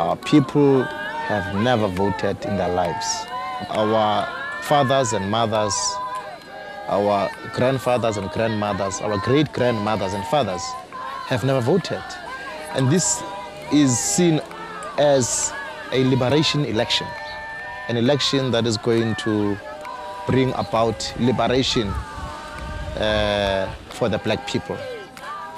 Our people have never voted in their lives. Our fathers and mothers, our grandfathers and grandmothers, our great-grandmothers and fathers have never voted. And this is seen as a liberation election, an election that is going to bring about liberation for the black people.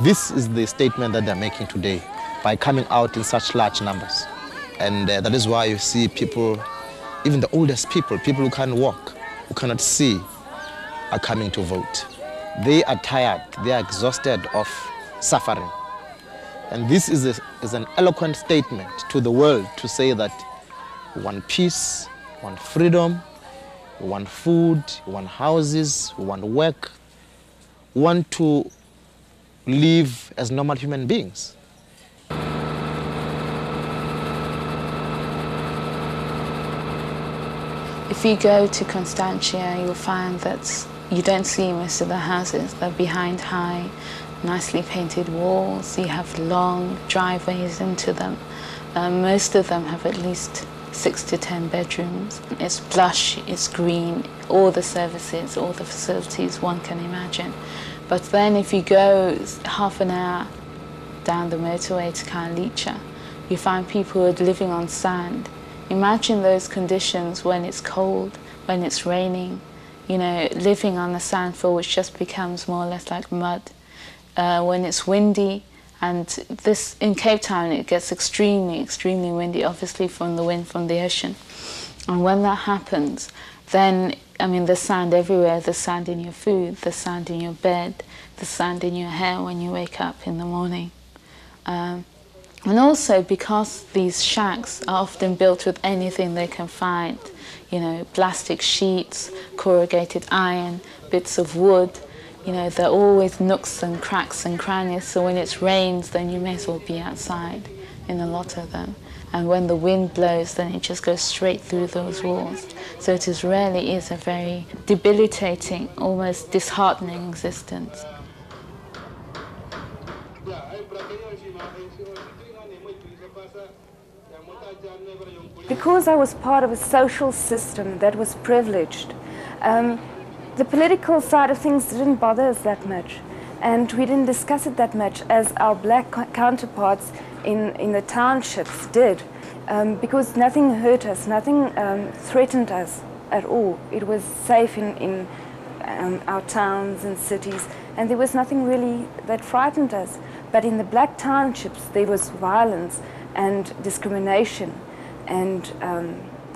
This is the statement that they're making today by coming out in such large numbers. And that is why you see people, even the oldest people, people who can't walk, who cannot see, are coming to vote. They are tired, they are exhausted of suffering. And this is an eloquent statement to the world to say that we want peace, we want freedom, we want food, we want houses, we want work, we want to live as normal human beings. If you go to Constantia, you'll find that you don't see most of the houses. They're behind high, nicely painted walls. You have long driveways into them. Most of them have at least 6 to 10 bedrooms. It's plush, it's green, all the services, all the facilities one can imagine. But then if you go half an hour down the motorway to Khayelitsha, you find people who are living on sand. Imagine those conditions when it's cold, when it's raining, you know, living on the sand floor, which just becomes more or less like mud. When it's windy, and this in Cape Town it gets extremely, extremely windy, obviously from the wind from the ocean. And when that happens, then, I mean, there's sand everywhere. There's sand in your food, there's sand in your bed, there's sand in your hair when you wake up in the morning. And also because these shacks are often built with anything they can find, you know, plastic sheets, corrugated iron, bits of wood, you know, there are always nooks and cracks and crannies, so when it rains then you may as well be outside in a lot of them. And when the wind blows then it just goes straight through those walls. So it really is a very debilitating, almost disheartening existence. Because I was part of a social system that was privileged, the political side of things didn't bother us that much, and we didn't discuss it that much as our black counterparts in the townships did, because nothing hurt us, nothing threatened us at all. It was safe in our towns and cities, and there was nothing really that frightened us. But in the black townships there was violence and discrimination and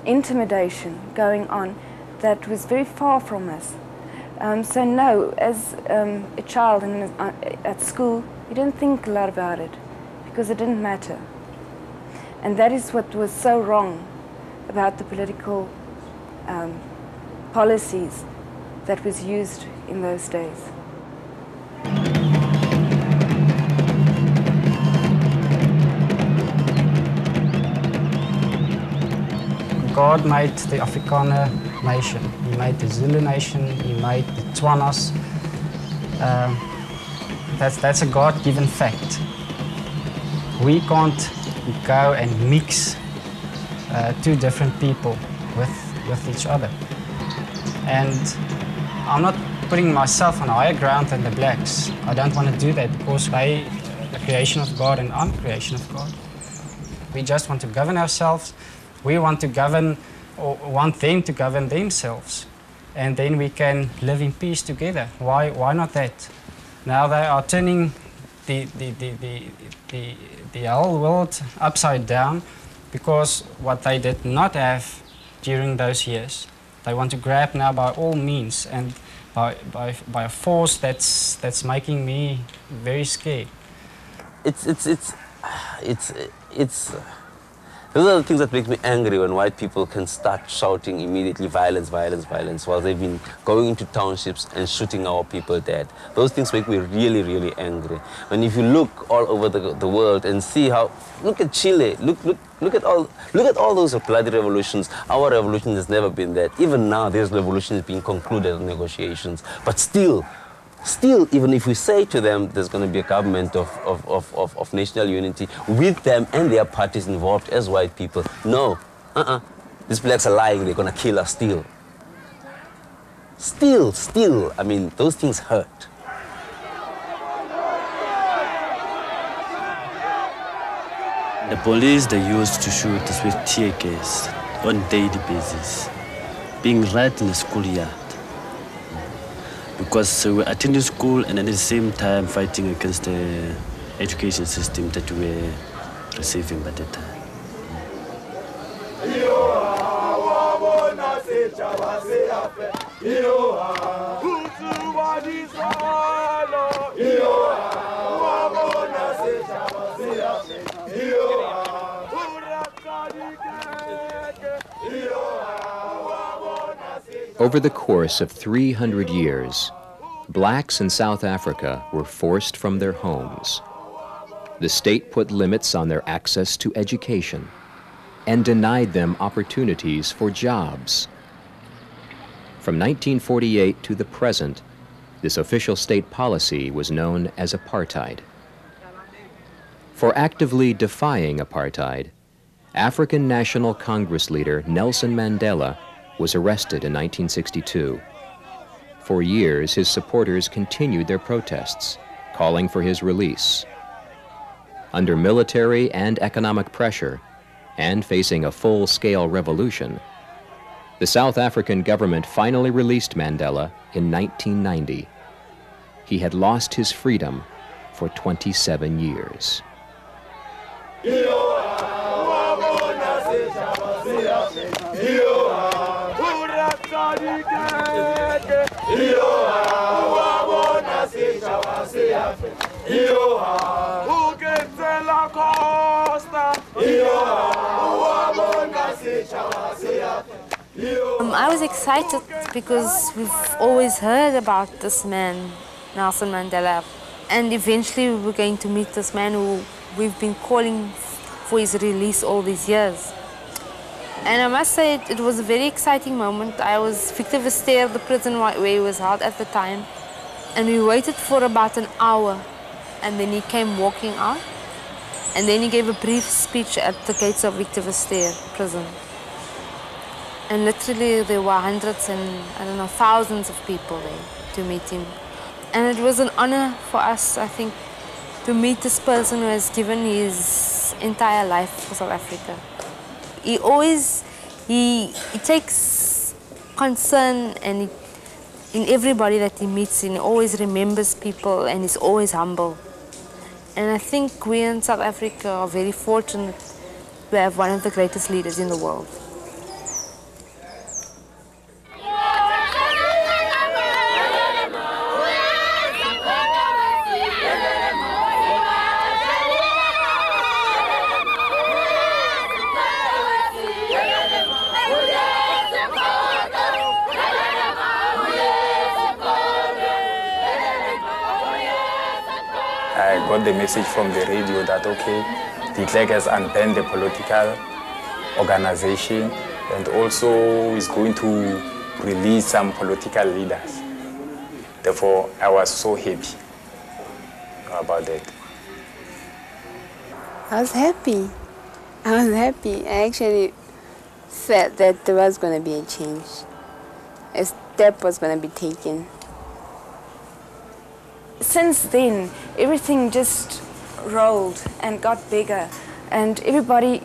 intimidation going on that was very far from us. So no, as a child at school, you didn't think a lot about it because it didn't matter. And that is what was so wrong about the political policies that was used in those days. God made the Afrikaner nation. He made the Zulu nation, he made the Tswanas. That's a God-given fact. We can't go and mix two different people with each other. And I'm not putting myself on a higher ground than the blacks. I don't want to do that because they are the creation of God and I'm the creation of God. We just want to govern ourselves. We want to govern, or want them to govern themselves, and then we can live in peace together. Why not that? Now they are turning the whole world upside down because what they did not have during those years, they want to grab now by all means and by a force that's making me very scared. Those are the things that make me angry when white people can start shouting immediately violence, violence, violence, while they've been going into townships and shooting our people dead. Those things make me really, really angry. When if you look all over the world and see how, look at Chile, look at all those bloody revolutions. Our revolution has never been that. Even now, there's revolutions being concluded in negotiations, but still Still, even if we say to them there's going to be a government of national unity with them and their parties involved as white people, no, these blacks are lying, they're going to kill us still. Still, I mean, those things hurt. The police, they used to shoot us with tear gas on a daily basis, being right in the schoolyard. Because we were attending school and at the same time fighting against the education system that we were receiving by that time. Over the course of 300 years, blacks in South Africa were forced from their homes. The state put limits on their access to education and denied them opportunities for jobs. From 1948 to the present, this official state policy was known as apartheid. For actively defying apartheid, African National Congress leader Nelson Mandela was arrested in 1962. For years, his supporters continued their protests, calling for his release. Under military and economic pressure, and facing a full-scale revolution, the South African government finally released Mandela in 1990. He had lost his freedom for 27 years. I was excited because we've always heard about this man, Nelson Mandela, and eventually we were going to meet this man who we've been calling for his release all these years. And I must say it was a very exciting moment. I was Victor Verster, the prison where he was held at the time, and we waited for about an hour, and then he came walking out, and then he gave a brief speech at the gates of Victor Verster prison. And literally there were hundreds and, I don't know, thousands of people there to meet him. And it was an honor for us, I think, to meet this person who has given his entire life for South Africa. He takes concern in everybody that he meets, and he always remembers people, and he's always humble. And I think we in South Africa are very fortunate to have one of the greatest leaders in the world. I got the message from the radio that, okay, de Klerk has unbanned the political organization and also is going to release some political leaders. Therefore, I was so happy about that. I was happy. I actually felt that there was going to be a change. A step was going to be taken. Since then, everything just rolled and got bigger, and everybody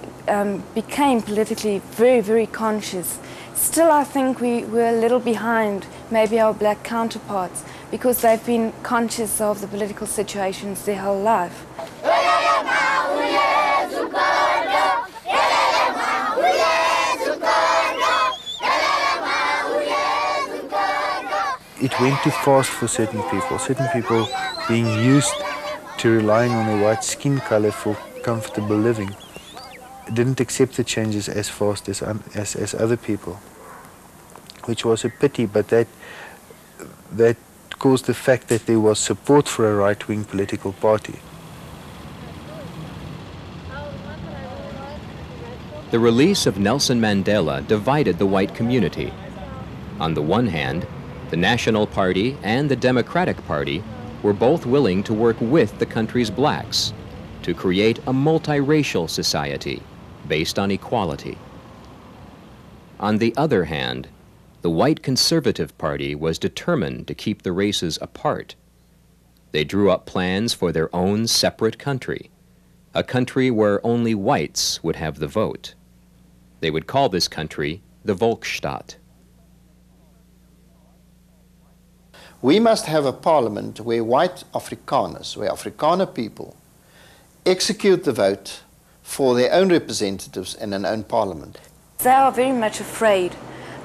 became politically very, very conscious. Still, I think we're a little behind maybe our black counterparts because they've been conscious of the political situations their whole life. It went too fast for certain people being used to relying on a white skin color for comfortable living. Didn't accept the changes as fast as other people, which was a pity, but that caused the fact that there was support for a right-wing political party. The release of Nelson Mandela divided the white community. On the one hand, The National Party and the Democratic Party were both willing to work with the country's blacks to create a multiracial society based on equality. On the other hand, the white Conservative Party was determined to keep the races apart. They drew up plans for their own separate country, a country where only whites would have the vote. They would call this country the Volksstaat. We must have a parliament where white Afrikaners, where Afrikaner people, execute the vote for their own representatives in an own parliament. They are very much afraid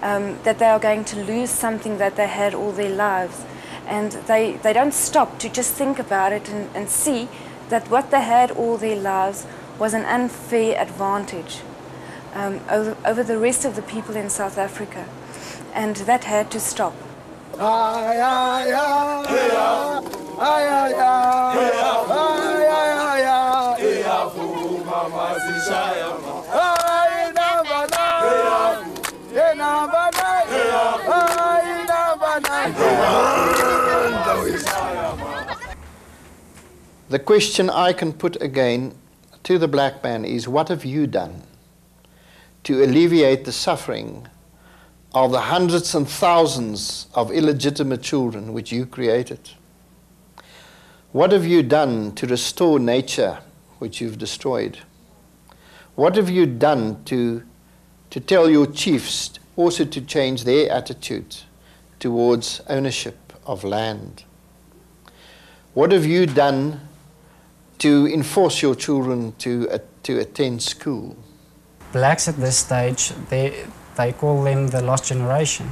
that they are going to lose something that they had all their lives. And they don't stop to just think about it and see that what they had all their lives was an unfair advantage over the rest of the people in South Africa. And that had to stop. The question I can put again to the black man is, what have you done to alleviate the suffering of the hundreds and thousands of illegitimate children which you created? What have you done to restore nature which you've destroyed? What have you done to tell your chiefs also to change their attitude towards ownership of land? What have you done to enforce your children to attend school? Blacks at this stage, they call them the lost generation.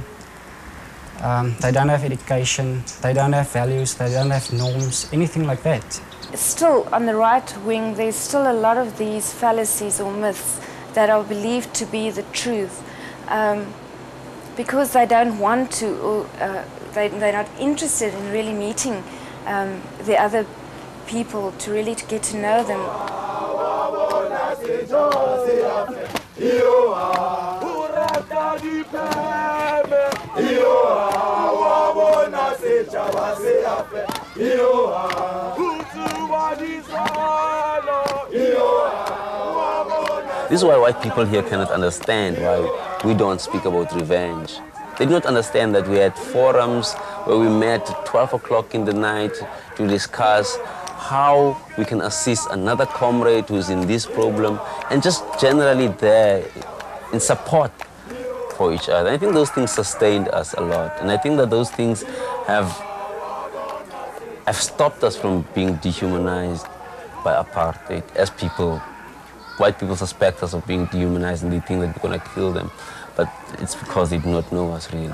They don't have education, they don't have values, they don't have norms, anything like that. Still, on the right wing, there's still a lot of these fallacies or myths that are believed to be the truth. Because they don't want to, or they're not interested in really meeting the other people to really get to know them. This is why white people here cannot understand why we don't speak about revenge. They do not understand that we had forums where we met at 12 o'clock in the night to discuss how we can assist another comrade who is in this problem, and just generally there in support for each other. I think those things sustained us a lot, and I think that those things have stopped us from being dehumanized by apartheid. As people, white people suspect us of being dehumanized and they think that we're going to kill them, but it's because they do not know us really.